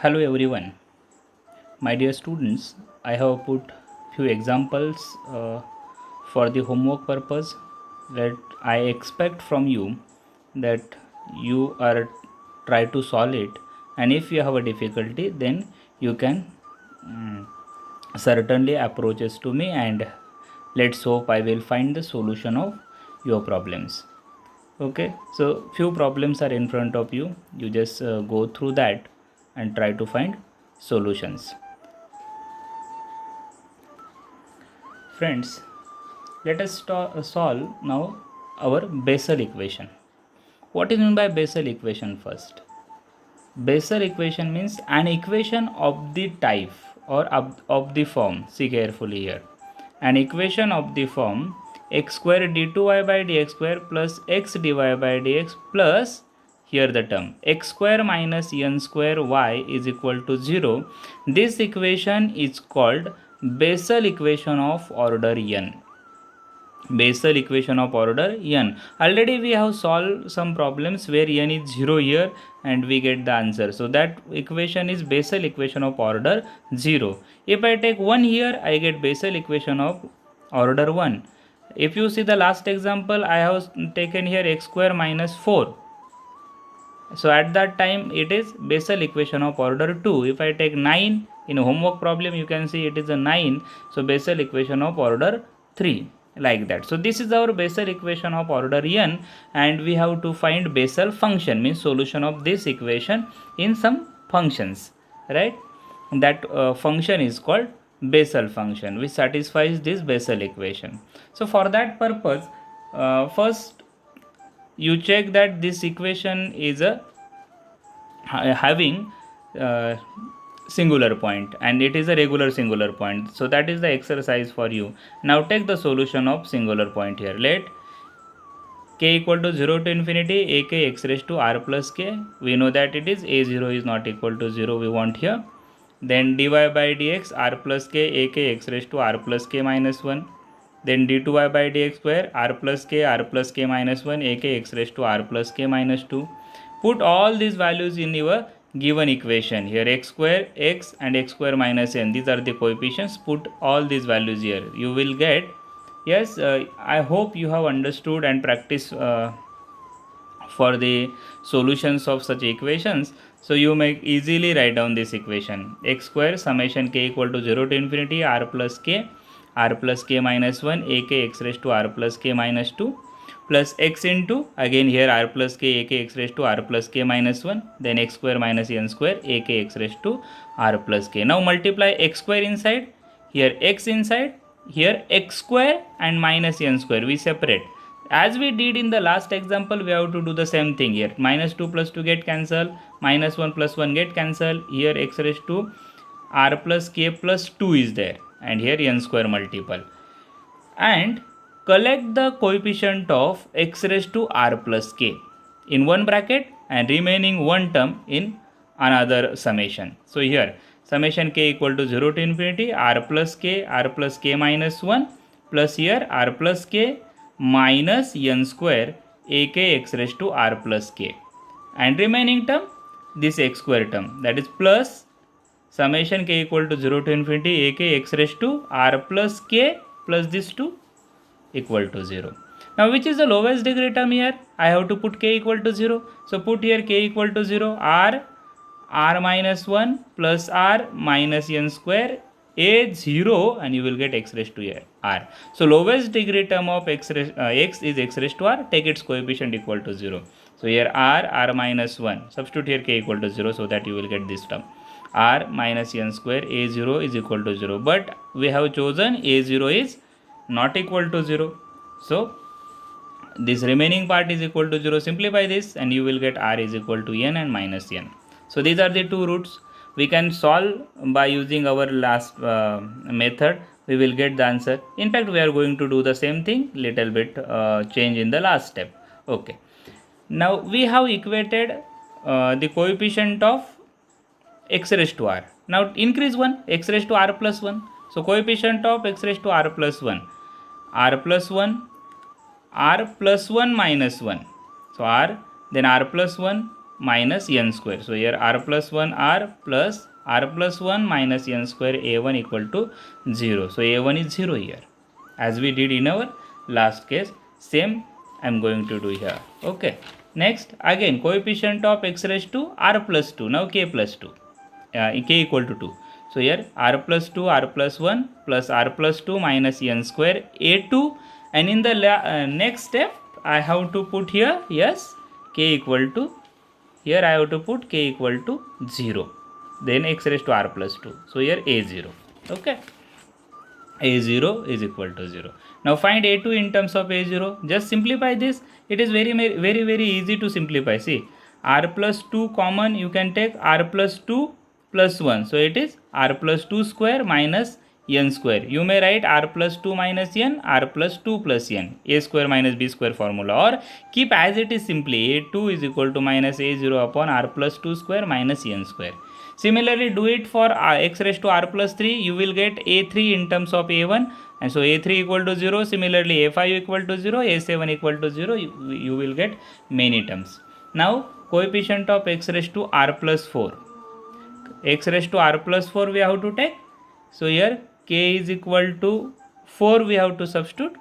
Hello everyone, my dear students. I have put few examples for the homework purpose that I expect from you that you are try to solve it, and if you have a difficulty, then you can mm, certainly approaches to me, and let's hope I will find the solution of your problems. Okay, so few problems are in front of you. You just go through that and try to find solutions. Friends, let us solve now our Bessel equation. What is meant by Bessel equation first? Bessel equation means an equation of the type or of the form. See carefully here. An equation of the form x square d2y by dx square plus x dy by dx plus here the term x square minus n square y is equal to 0. This equation is called Bessel equation of order n. Bessel equation of order n. Already we have solved some problems where n is 0 here and we get the answer. So that equation is Bessel equation of order 0. If I take 1 here, I get Bessel equation of order 1. If you see the last example, I have taken here x square minus 4. So at that time it is Bessel equation of order 2. If I take 9 in a homework problem, you can see it is a 9. So Bessel equation of order 3, like that. So this is our Bessel equation of order n, and we have to find Bessel function, means solution of this equation in some functions, right? That function is called Bessel function, which satisfies this Bessel equation. So for that purpose, first you check that this equation is a having uh, singular point, and it is a regular singular point. So that is the exercise for you. Now take the solution of singular point here. Let k equal to 0 to infinity a k x raised to r plus k. We know that it is a0 is not equal to 0, we want here. Then dy by dx r plus k a k x raised to r plus k minus 1. Then d2y by dx square r plus k minus 1 a k x raised to r plus k minus 2. Put all these values in your given equation. Here x square, x and x square minus n, these are the coefficients. Put all these values here. You will get, yes, I hope you have understood and practiced for the solutions of such equations. So you may easily write down this equation. X square summation k equal to 0 to infinity r plus k minus 1 a k x raised to r plus k minus 2 plus x into again here r plus k a k x raised to r plus k minus 1, then x square minus n square a k x raised to r plus k. Now multiply x square inside, here x inside, here x square and minus n square we separate. As we did in the last example, we have to do the same thing here. Minus 2 plus 2 get cancelled, minus 1 plus 1 get cancelled. Here x raised to r plus k plus 2 is there, and here n square multiple. And collect the coefficient of x raised to r plus k in one bracket and remaining one term in another summation. So here summation k equal to 0 to infinity r plus k minus 1 plus here r plus k minus n square a k x raised to r plus k, and remaining term this x square term, that is plus summation k equal to 0 to infinity a k x raised to r plus k plus this 2 equal to 0. Now which is the lowest degree term here? I have to put k equal to 0. So put here k equal to 0, r minus 1 plus r minus n square a 0, and you will get x raised to r. So lowest degree term of x is x raised to r. Take its coefficient equal to 0. So here r minus 1. Substitute here k equal to 0 so that you will get this term. R minus n square a0 is equal to 0. But we have chosen a0 is not equal to 0. So this remaining part is equal to 0. Simplify this and you will get r is equal to n and minus n. So these are the two roots. We can solve by using our last method. We will get the answer. In fact, we are going to do the same thing, little bit change in the last step. Okay. Now we have equated the coefficient of x raised to r. Now increase 1, x raised to r plus 1. So coefficient of x raised to r plus 1, r plus 1, r plus 1 minus 1. So r, then r plus 1, minus n square. So here r plus 1 r plus r plus 1 minus n square a1 equal to 0. So a1 is 0 here. As we did in our last case, same I am going to do here. Okay. Next, again coefficient of x raised to r plus 2. Now k plus 2. K equal to 2. So here r plus 2 r plus 1 plus r plus 2 minus n square a2, and in the next step I have to put here, yes, k equal to, here I have to put k equal to 0, then x raised to r plus 2. So here a0. Okay, a0 is equal to 0. Now find a2 in terms of a0. Just simplify this. It is very easy to simplify. See, r plus 2 common, you can take r plus 2 plus 1. So it is r plus 2 square minus n square. You may write r plus 2 minus n, r plus 2 plus n, a square minus b square formula, or keep as it is simply a2 is equal to minus a0 upon r plus 2 square minus n square. Similarly, do it for x raised to r plus 3. You will get a3 in terms of a1, and so a3 equal to 0. Similarly, a5 equal to 0, a7 equal to 0. You will get many terms. Now, coefficient of x raised to r plus 4. X raised to r plus 4 we have to take. So here k is equal to 4 we have to substitute.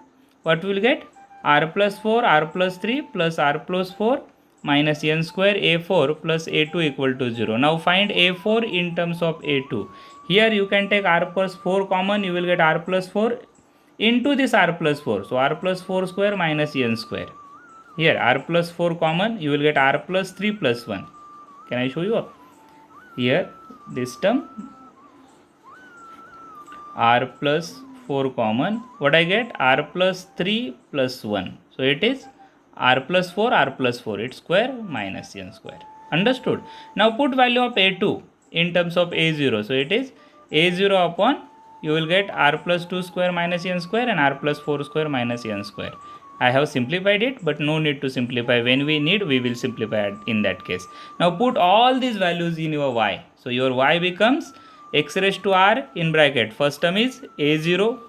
What we will get? R plus 4, r plus 3 plus r plus 4 minus n square a4 plus a2 equal to 0. Now find a4 in terms of a2. Here you can take r plus 4 common, you will get r plus 4 into this r plus 4. So r plus 4 square minus n square. Here r plus 4 common, you will get r plus 3 plus 1. Can I show you up? Here this term r plus 4 common, what I get? R plus 3 plus 1. So it is r plus 4, its square minus n square. Understood? Now put value of a2 in terms of a0. So it is a0 upon, you will get r plus 2 square minus n square and r plus 4 square minus n square. I have simplified it, but no need to simplify. When we need, we will simplify it in that case. Now put all these values in your y. So your y becomes x raised to r in bracket. First term is a0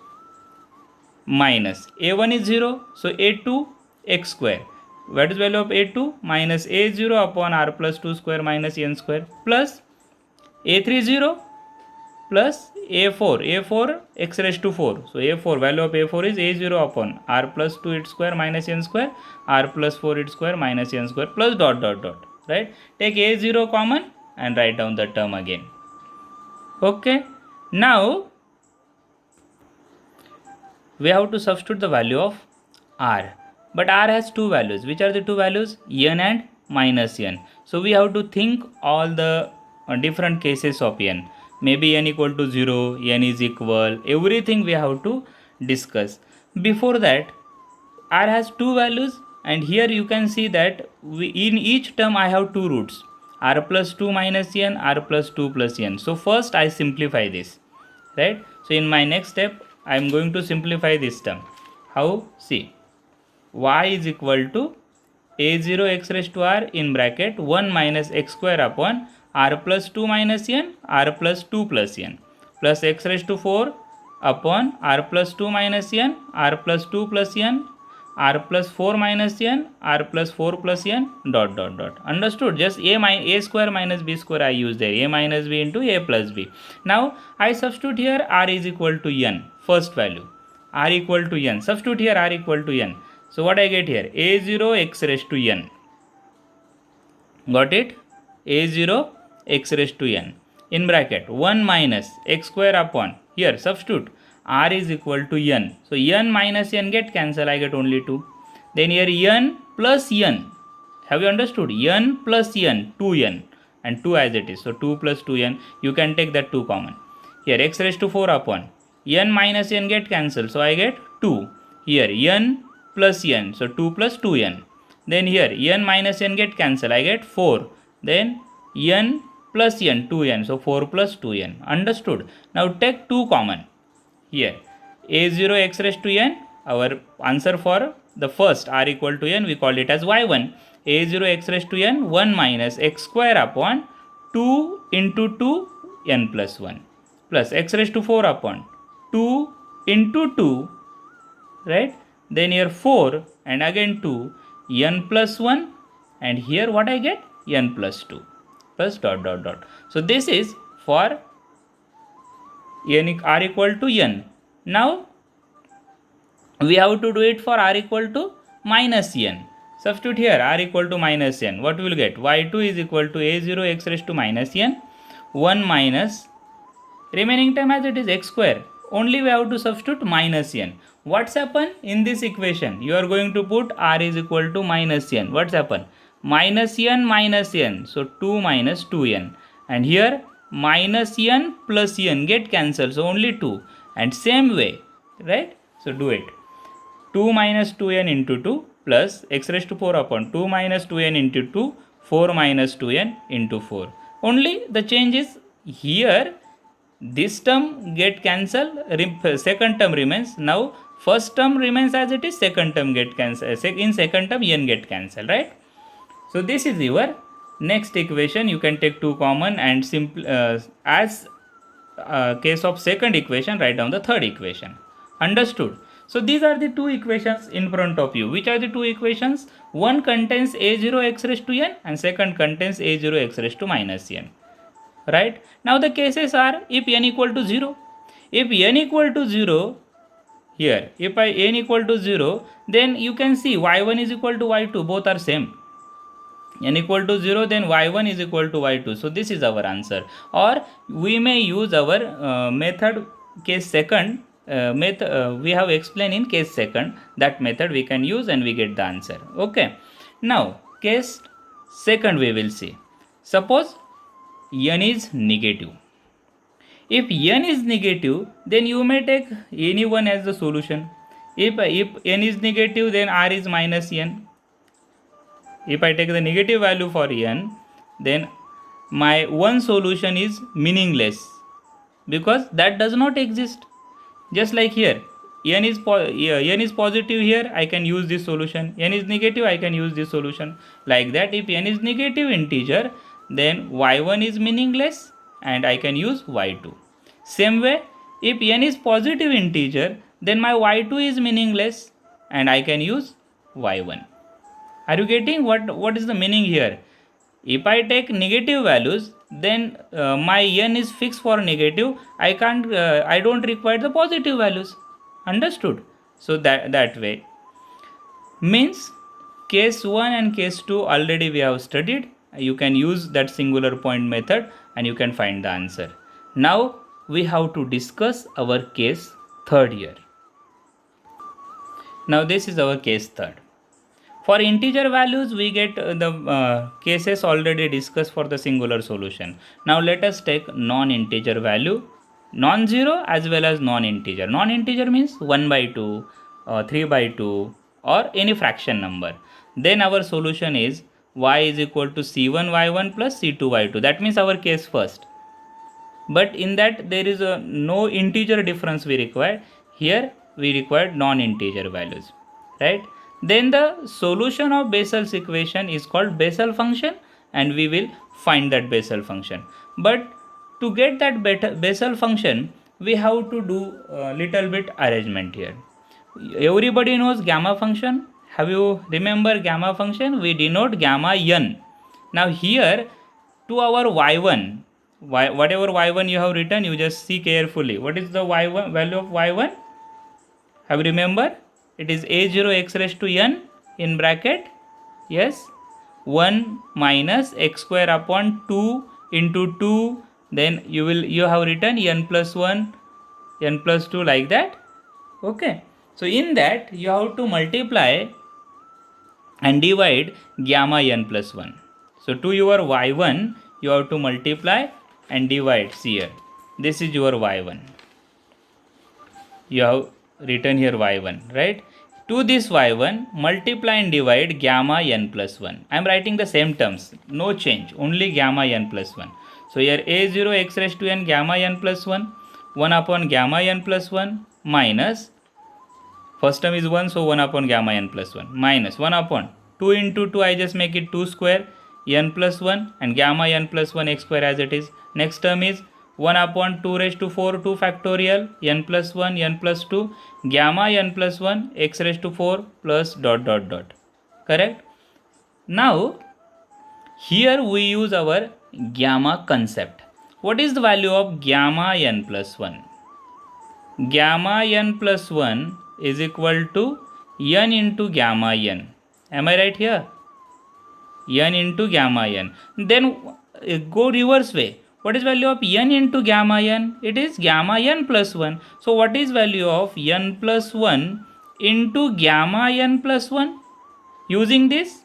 minus a1 is 0. So a2 x square. What is value of a2? Minus a0 upon r plus 2 square minus n square plus a3 0 plus a4 x raised to 4. So a4, value of a4 is a0 upon r plus 2 its square minus n square, r plus 4 its square minus n square plus dot. Right? Take a0 common and write down the term again. Okay. Now we have to substitute the value of r. But r has two values. Which are the two values? N and minus n. So we have to think all the different cases of n. Maybe n equal to 0, n is equal, everything we have to discuss. Before that, r has two values, and here you can see that in each term I have two roots, r plus 2 minus n, r plus 2 plus n. So first I simplify this, right? So in my next step I am going to simplify this term. How? See, y is equal to a0 x raised to r in bracket 1 minus x square upon r plus 2 minus n, r plus 2 plus n, plus x raised to 4 upon r plus 2 minus n, r plus 2 plus n, r plus 4 minus n, r plus 4 plus n, dot. Understood? Just a square minus b square I use there, a minus b into a plus b. Now I substitute here r is equal to n, first value, r equal to n. Substitute here r equal to n. So what I get here? a0 x raised to n. Got it? a0 x raised to n in bracket 1 minus x square upon, here substitute r is equal to n. So n minus n get cancel, I get only 2. Then here n plus n. Have you understood? N plus n, 2n, and 2 as it is. So 2 plus 2n, you can take that 2 common. Here x raised to 4 upon, n minus n get cancelled, so I get 2. Here n plus n, so 2 plus 2n. Then here n minus n get cancelled, I get 4. Then n plus n, 2n, so 4 plus 2n. Understood? Now take 2 common. Here a0 x raised to n, our answer for the first r equal to n, we call it as y1. a0 x raised to n, 1 minus x square upon 2 into 2 n plus 1 plus x raised to 4 upon 2 into 2, right? Then here 4 and again 2, n plus 1, and here what I get? n plus 2 plus dot dot dot. So this is for n r equal to n. Now we have to do it for r equal to minus n. Substitute here r equal to minus n. What we will get? y2 is equal to a0 x raised to minus n 1 minus remaining term as it is x square. Only we have to substitute minus n. What's happen in this equation? You are going to put r is equal to minus n. What's happen? Minus n minus n. So 2 minus 2n. And here minus n plus n get cancelled. So only 2. And same way, right? So do it. 2 minus 2n into 2 plus x raised to 4 upon 2 minus 2n into 2, 4 minus 2n into 4. Only the change is here this term get cancelled, second term remains. Now first term remains as it is, second term get cancelled. In second term n get cancelled, right? So this is your next equation. You can take 2 common and simple as case of second equation, write down the third equation. Understood? So these are the two equations in front of you. Which are the two equations? One contains a0 x raised to n and second contains a0 x raised to minus n. Right? Now the cases are if n equal to 0. If n equal to 0, here, if n equal to 0, then you can see y1 is equal to y2, both are same. N equal to 0, then y1 is equal to y2. So this is our answer. Or we may use our method case second. We have explained in case second. That method we can use and we get the answer. Okay. Now case second we will see. Suppose n is negative. If n is negative, then you may take any one as the solution. If n is negative, then r is minus n. If I take the negative value for n, then my one solution is meaningless because that does not exist. Just like here, n is positive here, I can use this solution. N is negative, I can use this solution. Like that, if n is negative integer, then y1 is meaningless and I can use y2. Same way, if n is positive integer, then my y2 is meaningless and I can use y1. Are you getting what is the meaning here? If I take negative values, then my n is fixed for negative. I don't require the positive values. Understood? So that way means case 1 and case 2 already we have studied. You can use that singular point method and you can find the answer. Now we have to discuss our case third here. Now this is our case third. For integer values, we get the cases already discussed for the singular solution. Now let us take non-integer value, non-zero as well as non-integer. Non-integer means 1 by 2, 3 by 2 or any fraction number. Then our solution is y is equal to c1 y1 plus c2 y2. That means our case first. But in that there is no integer difference we require. Here we require non-integer values, right? Then the solution of Bessel's equation is called Bessel function and we will find that Bessel function. But to get that Bessel function, we have to do a little bit arrangement here. Everybody knows gamma function. Have you remember gamma function? We denote gamma n. Now here to our y1, whatever y1 you have written, you just see carefully. What is the y1 value of y1? Have you remember? It is a0 x raised to n in bracket, yes, 1 minus x square upon 2 into 2, then you have written n plus 1, n plus 2 like that. Okay. So in that you have to multiply and divide gamma n plus 1. So to your y1 you have to multiply and divide here. This is your y1. You have written here y1, right? To this y1 multiply and divide gamma n plus 1. I am writing the same terms, no change, only gamma n plus 1. So here a0 x raised to n gamma n plus 1, 1 upon gamma n plus 1 minus, first term is 1, so 1 upon gamma n plus 1 minus 1 upon 2 into 2, I just make it 2 square n plus 1 and gamma n plus 1 x square as it is. Next term is 1 upon 2 raised to 4 2 factorial n plus 1 n plus 2 gamma n plus 1 x raised to 4 plus dot dot dot. Correct? Now Here we use our gamma concept. What is the value of gamma n plus 1? Gamma n plus 1 is equal to n into gamma n. Am I right here? N into gamma n. Then go reverse way. What is value of n into gamma n? It is gamma n plus 1. So what is value of n plus 1 into gamma n plus 1? Using this,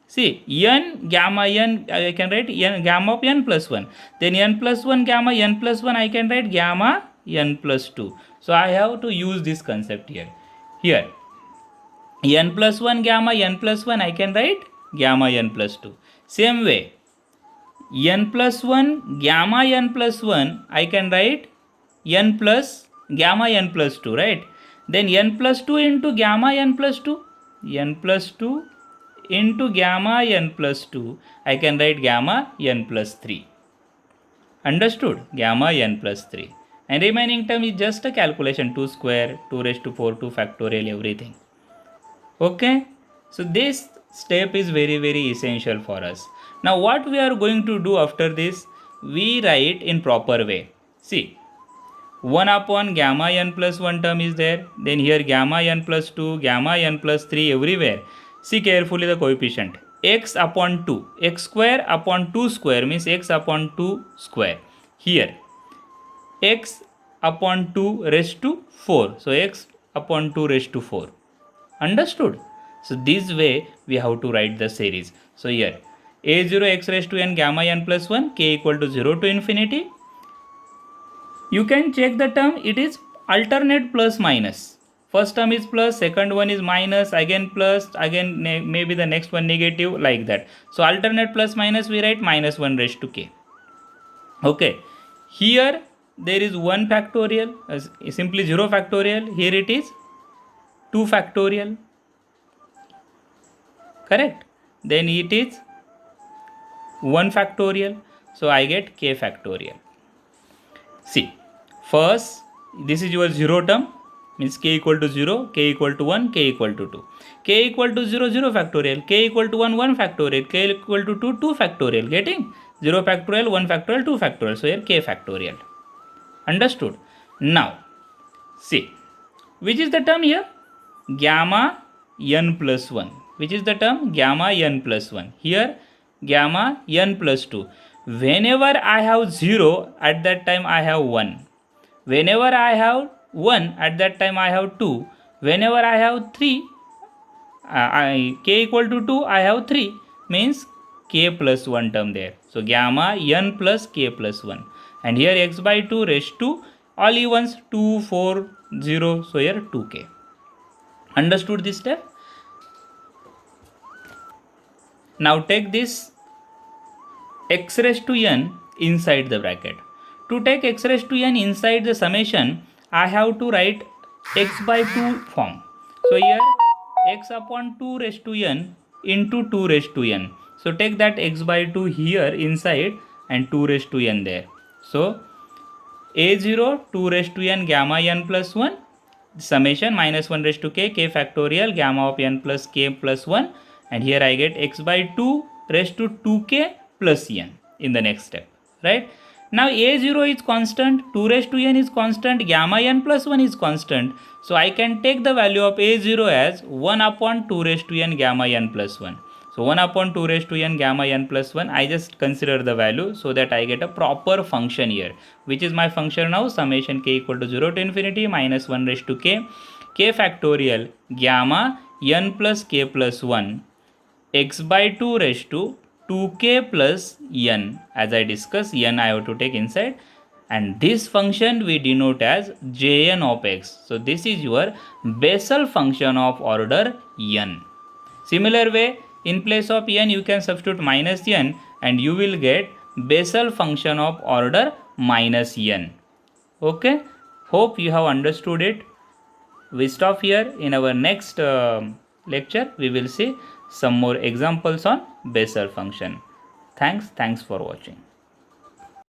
see, n gamma n, I can write n gamma of n plus 1. Then n plus 1 gamma n plus 1, I can write gamma n plus 2. So I have to use this concept here. Here, n plus 1 gamma n plus 1, I can write gamma n plus 2. Same way, n plus 1 gamma n plus 1, I can write n plus gamma n plus 2, right? Then n plus 2 into gamma n plus 2, n plus 2 into gamma n plus 2, I can write gamma n plus 3. Understood? Gamma n plus 3. And remaining term is just a calculation, 2 square, 2 raised to 4, 2 factorial, everything. Okay? So this step is very, very essential for us. Now what we are going to do after this, we write in proper way. See, 1 upon gamma n plus 1 term is there. Then here gamma n plus 2, gamma n plus 3 everywhere. See carefully the coefficient. X upon 2. X square upon 2 square means x upon 2 square. Here x upon 2 raised to 4. So x upon 2 raised to 4. Understood? So this way we have to write the series. So here a0 x raised to n gamma n plus 1, k equal to 0 to infinity. You can check the term, it is alternate plus minus. First term is plus, second one is minus, again plus, again maybe the next one negative, like that. So alternate plus minus, we write minus 1 raised to k. Okay, here there is 1 factorial, simply 0 factorial. Here it is 2 factorial. Correct? Then it is 1 factorial. So I get k factorial. See, first this is your 0 term, means k equal to 0, k equal to 1, k equal to 2. K equal to 0, 0 factorial, k equal to 1, 1 factorial, k equal to 2, 2 factorial. Getting? 0 factorial, 1 factorial, 2 factorial. So here k factorial. Understood? Now, see, which is the term here? Gamma n plus 1. Which is the term? Gamma n plus 1. Here, gamma n plus 2. Whenever I have 0, at that time I have 1. Whenever I have 1, at that time I have 2. Whenever I have 3, k equal to 2, I have 3. Means k plus 1 term there. So gamma n plus k plus 1. And here x by 2 raised to all evens 2, 4, 0. So here 2k. Understood this step? Now take this x raised to n inside the bracket. To take x raised to n inside the summation, I have to write x by 2 form. So here x upon 2 raised to n into 2 raised to n. So take that x by 2 here inside and 2 raised to n there. So a0 2 raised to n gamma n plus 1 summation minus 1 raised to k, k factorial, gamma of n plus k plus 1, and here I get x by 2 raised to 2k plus n in the next step, right? Now a0 is constant, 2 raised to n is constant, gamma n plus 1 is constant. So I can take the value of a0 as 1 upon 2 raised to n gamma n plus 1. So 1 upon 2 raised to n gamma n plus 1, I just consider the value so that I get a proper function here. Which is my function now? Summation k equal to 0 to infinity minus 1 raised to k, k factorial, gamma n plus k plus 1, x by 2 raised to 2k plus n. As I discussed, n I have to take inside. And this function we denote as Jn of x. So this is your Bessel function of order n. Similar way, in place of n you can substitute minus n and you will get Bessel function of order minus n. Okay, hope you have understood it. We stop here. In our next lecture we will see some more examples on Bessel function. Thanks for watching.